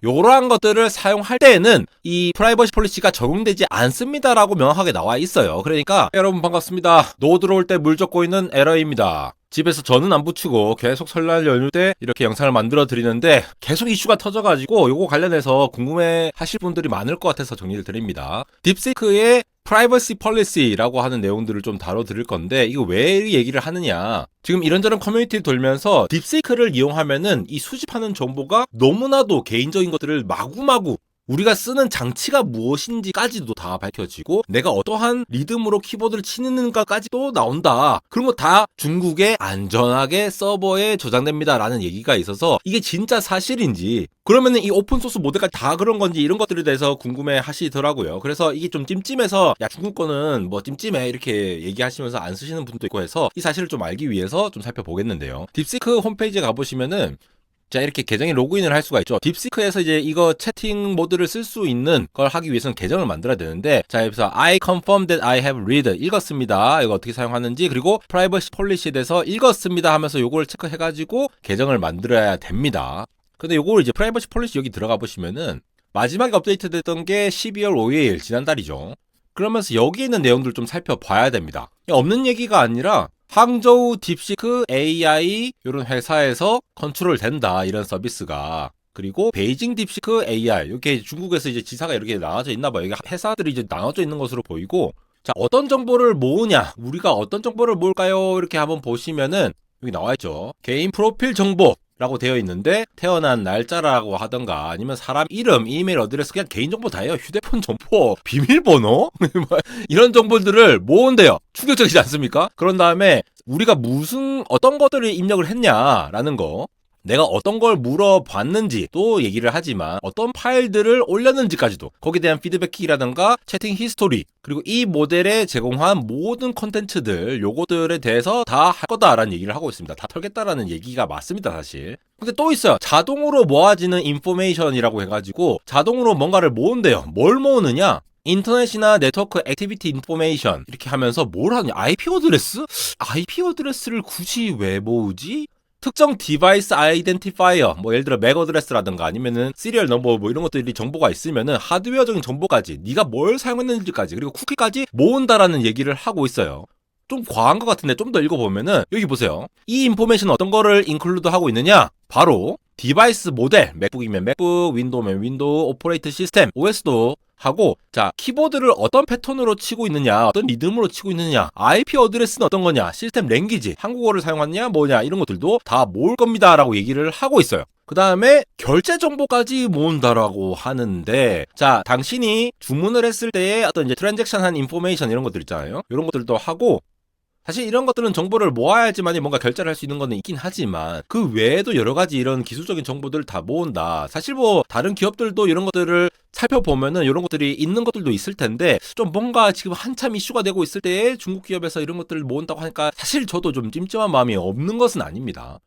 요러한 것들을 사용할 때에는 이 프라이버시 폴리시가 적용되지 않습니다라고 명확하게 나와 있어요. 그러니까 여러분 반갑습니다. 노 들어올 때 물 젓고 있는 에러입니다. 집에서 저는 안 붙이고 계속 설날 연휴 때 이렇게 영상을 만들어 드리는데 계속 이슈가 터져가지고 요거 관련해서 궁금해 하실 분들이 많을 것 같아서 정리를 드립니다. 딥시크의 프라이버시 폴리시라고 하는 내용들을 좀 다뤄드릴 건데 이거 왜 얘기를 하느냐, 지금 이런저런 커뮤니티 돌면서 딥시크를 이용하면은 이 수집하는 정보가 너무나도 개인적인 것들을 마구마구 우리가 쓰는 장치가 무엇인지까지도 다 밝혀지고 내가 어떠한 리듬으로 키보드를 치는가까지도 나온다. 그런 거 다 중국에 안전하게 서버에 저장됩니다 라는 얘기가 있어서 이게 진짜 사실인지, 그러면은 이 오픈소스 모델까지 다 그런 건지 이런 것들에 대해서 궁금해 하시더라고요. 그래서 이게 좀 찜찜해서 야 중국 거는 뭐 찜찜해 이렇게 얘기하시면서 안 쓰시는 분도 있고 해서 이 사실을 좀 알기 위해서 좀 살펴보겠는데요. 딥시크 홈페이지에 가보시면은 자, 이렇게 계정에 로그인을 할 수가 있죠. 딥시크에서 이제 이거 채팅 모드를 쓸 수 있는 걸 하기 위해서는 계정을 만들어야 되는데, 자, 여기서 I confirm that I have read 읽었습니다. 이거 어떻게 사용하는지, 그리고 프라이버시 폴리시에 대해서 읽었습니다 하면서 요걸 체크해가지고 계정을 만들어야 됩니다. 근데 요걸 이제 프라이버시 폴리시 여기 들어가 보시면은 마지막에 업데이트 됐던 게 12월 5일 지난달이죠. 그러면서 여기 있는 내용들 좀 살펴봐야 됩니다. 없는 얘기가 아니라 항저우 딥시크 AI 이런 회사에서 컨트롤 된다, 이런 서비스가. 그리고 베이징 딥시크 AI, 이렇게 중국에서 이제 지사가 이렇게 나눠져 있나 봐요. 이게 회사들이 이제 나눠져 있는 것으로 보이고, 자, 어떤 정보를 모으냐, 우리가 어떤 정보를 모을까요? 이렇게 한번 보시면은 여기 나와 있죠. 개인 프로필 정보 라고 되어 있는데 태어난 날짜라고 하던가 아니면 사람 이름, 이메일 어드레스, 그냥 개인정보 다예요. 휴대폰 정보, 비밀번호 이런 정보들을 모은대요. 충격적이지 않습니까? 그런 다음에 우리가 어떤 것들을 입력을 했냐라는 거, 내가 어떤 걸 물어봤는지 또 얘기를 하지만 어떤 파일들을 올렸는지까지도, 거기에 대한 피드백키라든가 채팅 히스토리, 그리고 이 모델에 제공한 모든 컨텐츠들, 요거들에 대해서 다 할 거다라는 얘기를 하고 있습니다. 다 털겠다라는 얘기가 맞습니다, 사실. 근데 또 있어요. 자동으로 모아지는 인포메이션이라고 해가지고 자동으로 뭔가를 모은대요. 뭘 모으느냐? 인터넷이나 네트워크 액티비티 인포메이션 이렇게 하면서 뭘 하느냐? IP 어드레스? IP 어드레스를 굳이 왜 모으지? 특정 디바이스 아이덴티파이어, 뭐 예를 들어 맥 어드레스라든가 아니면은 시리얼 넘버 뭐 이런 것들이 정보가 있으면은 하드웨어적인 정보까지, 네가 뭘 사용했는지까지, 그리고 쿠키까지 모은다라는 얘기를 하고 있어요. 좀 과한 것 같은데 좀 더 읽어보면은 여기 보세요. 이 인포메이션 어떤 거를 인클루드 하고 있느냐? 바로 디바이스 모델, 맥북이면 맥북, 윈도우면 윈도우, 오퍼레이트 시스템, OS도 하고, 자, 키보드를 어떤 패턴으로 치고 있느냐, 어떤 리듬으로 치고 있느냐, IP 어드레스는 어떤 거냐, 시스템 랭귀지, 한국어를 사용하느냐, 뭐냐, 이런 것들도 다 모을 겁니다 라고 얘기를 하고 있어요. 그 다음에 결제 정보까지 모은다라고 하는데, 자, 당신이 주문을 했을 때의 어떤 이제 트랜잭션 한 인포메이션 이런 것들 있잖아요. 이런 것들도 하고, 사실 이런 것들은 정보를 모아야지만이 뭔가 결제를 할 수 있는 거는 있긴 하지만 그 외에도 여러 가지 이런 기술적인 정보들을 다 모은다. 사실 뭐 다른 기업들도 이런 것들을 살펴보면은 이런 것들이 있는 것들도 있을 텐데, 좀 뭔가 지금 한참 이슈가 되고 있을 때에 중국 기업에서 이런 것들을 모은다고 하니까 사실 저도 좀 찜찜한 마음이 없는 것은 아닙니다.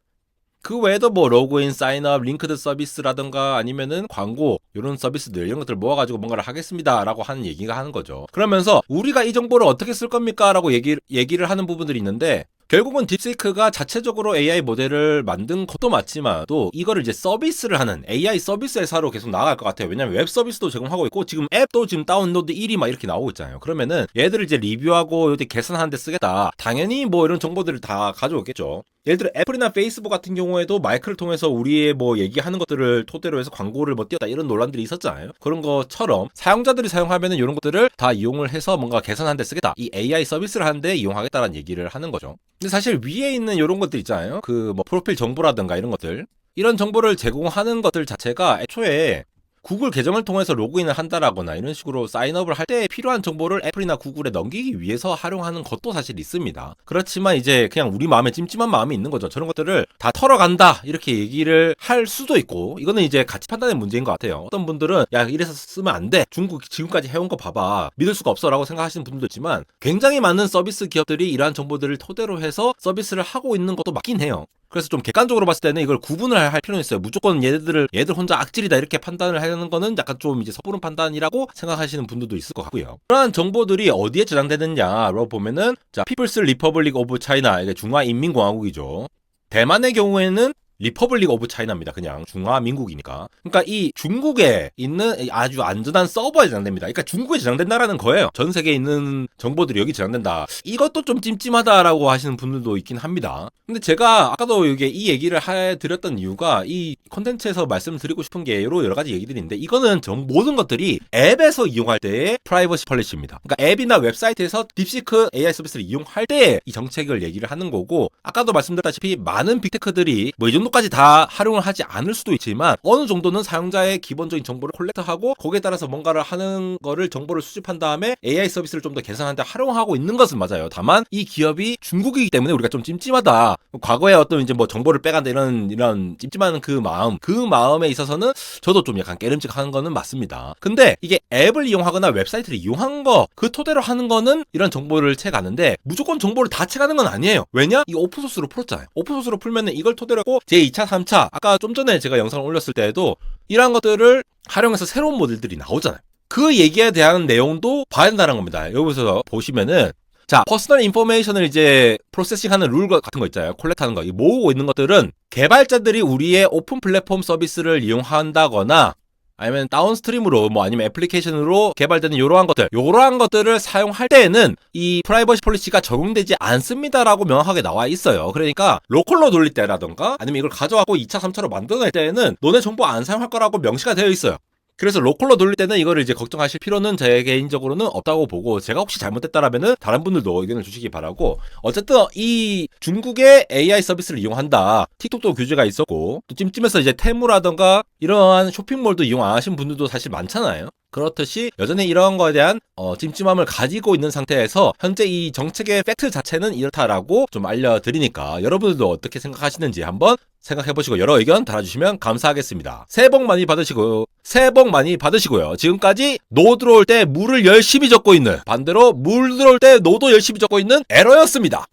그 외에도 뭐 로그인, 사인업, 링크드 서비스라든가 아니면은 광고, 이런 서비스들, 이런 것들 모아가지고 뭔가를 하겠습니다 라고 하는 얘기가 하는 거죠. 그러면서 우리가 이 정보를 어떻게 쓸 겁니까 라고 얘기를 하는 부분들이 있는데, 결국은 딥시크가 자체적으로 AI 모델을 만든 것도 맞지만 또 이거를 이제 서비스를 하는 AI 서비스 회사로 계속 나아갈 것 같아요. 왜냐면 웹 서비스도 제공하고 있고 지금 앱도 지금 다운로드 1위 막 이렇게 나오고 있잖아요. 그러면은 얘들을 이제 리뷰하고 이렇게 개선하는 데 쓰겠다. 당연히 뭐 이런 정보들을 다 가져오겠죠. 예를 들어 애플이나 페이스북 같은 경우에도 마이크를 통해서 우리의 뭐 얘기하는 것들을 토대로 해서 광고를 뭐 띄웠다, 이런 논란들이 있었잖아요. 그런 것처럼 사용자들이 사용하면은 이런 것들을 다 이용을 해서 뭔가 개선하는 데 쓰겠다. 이 AI 서비스를 하는데 이용하겠다라는 얘기를 하는 거죠. 근데 사실 위에 있는 이런 것들 있잖아요. 그 뭐 프로필 정보라든가 이런 것들, 이런 정보를 제공하는 것들 자체가 애초에 구글 계정을 통해서 로그인을 한다라거나 이런 식으로 사인업을 할 때 필요한 정보를 애플이나 구글에 넘기기 위해서 활용하는 것도 사실 있습니다. 그렇지만 이제 그냥 우리 마음에 찜찜한 마음이 있는 거죠. 저런 것들을 다 털어간다 이렇게 얘기를 할 수도 있고, 이거는 이제 가치 판단의 문제인 것 같아요. 어떤 분들은 야 이래서 쓰면 안 돼, 중국 지금까지 해온 거 봐봐, 믿을 수가 없어 라고 생각하시는 분들도 있지만, 굉장히 많은 서비스 기업들이 이러한 정보들을 토대로 해서 서비스를 하고 있는 것도 맞긴 해요. 그래서 좀 객관적으로 봤을 때는 이걸 구분을 할 필요는 있어요. 무조건 얘들 혼자 악질이다 이렇게 판단을 하는 거는 약간 좀 이제 섣부른 판단이라고 생각하시는 분들도 있을 것 같고요. 그러한 정보들이 어디에 저장되느냐로 보면은, 자, People's Republic of China, 이게 중화인민공화국이죠. 대만의 경우에는 리퍼블릭 오브 차이나입니다. 그냥 중화민국이니까. 그러니까 이 중국에 있는 아주 안전한 서버에 저장됩니다. 그러니까 중국에 저장된다라는 거예요. 전 세계에 있는 정보들이 여기 저장된다. 이것도 좀 찜찜하다라고 하시는 분들도 있긴 합니다. 근데 제가 아까도 이게 이 얘기를 해드렸던 이유가 이 콘텐츠에서 말씀드리고 싶은 게 여러 가지 얘기들이 있는데 이거는 모든 것들이 앱에서 이용할 때의 프라이버시 폴리시입니다. 그러니까 앱이나 웹사이트에서 딥시크 AI 서비스를 이용할 때 이 정책을 얘기를 하는 거고 아까도 말씀드렸다시피 많은 빅테크들이 뭐 이 정도까지 다 활용을 하지 않을 수도 있지만 어느 정도는 사용자의 기본적인 정보를 콜렉트하고 거기에 따라서 뭔가를 하는 거를 정보를 수집한 다음에 AI 서비스를 좀 더 개선하는 데 활용하고 있는 것은 맞아요. 다만 이 기업이 중국이기 때문에 우리가 좀 찜찜하다. 과거에 어떤 이제 뭐 정보를 빼간다 이런 찜찜한 그 마음에 있어서는 저도 좀 약간 깨름직한 거는 맞습니다. 근데 이게 앱을 이용하거나 웹사이트를 이용한 거 그 토대로 하는 거는 이런 정보를 채가는데 무조건 정보를 다 채가는 건 아니에요. 왜냐? 이 오픈소스로 풀었잖아요. 오픈소스로 풀면은 이걸 토대로 하고 제2차, 3차 아까 좀 전에 제가 영상을 올렸을 때에도 이러한 것들을 활용해서 새로운 모델들이 나오잖아요. 그 얘기에 대한 내용도 봐야 된다는 겁니다. 여기서 보시면은 자, 퍼스널 인포메이션을 이제 프로세싱하는 룰 같은 거 있잖아요. 콜렉트하는 거. 이 모으고 있는 것들은 개발자들이 우리의 오픈 플랫폼 서비스를 이용한다거나 아니면 다운스트림으로 뭐 아니면 애플리케이션으로 개발되는 이러한 것들을 사용할 때에는 이 프라이버시 폴리시가 적용되지 않습니다라고 명확하게 나와 있어요. 그러니까 로컬로 돌릴 때라던가 아니면 이걸 가져가고 2차, 3차로 만들어낼 때에는 너네 정보 안 사용할 거라고 명시가 되어 있어요. 그래서 로컬로 돌릴 때는 이거를 이제 걱정하실 필요는 제 개인적으로는 없다고 보고 제가 혹시 잘못됐다라면은 다른 분들도 의견을 주시기 바라고 어쨌든 이 중국의 AI 서비스를 이용한다. 틱톡도 규제가 있었고 또 찜찜해서 이제 테무라던가 이러한 쇼핑몰도 이용 안 하신 분들도 사실 많잖아요. 그렇듯이 여전히 이러한 거에 대한 찜찜함을 가지고 있는 상태에서 현재 이 정책의 팩트 자체는 이렇다라고 좀 알려드리니까 여러분들도 어떻게 생각하시는지 한번 생각해보시고 여러 의견 달아주시면 감사하겠습니다. 새해 복 많이 받으시고요. 지금까지 노 들어올 때 물을 열심히 젓고 있는 반대로 물 들어올 때 노도 열심히 젓고 있는 에러였습니다.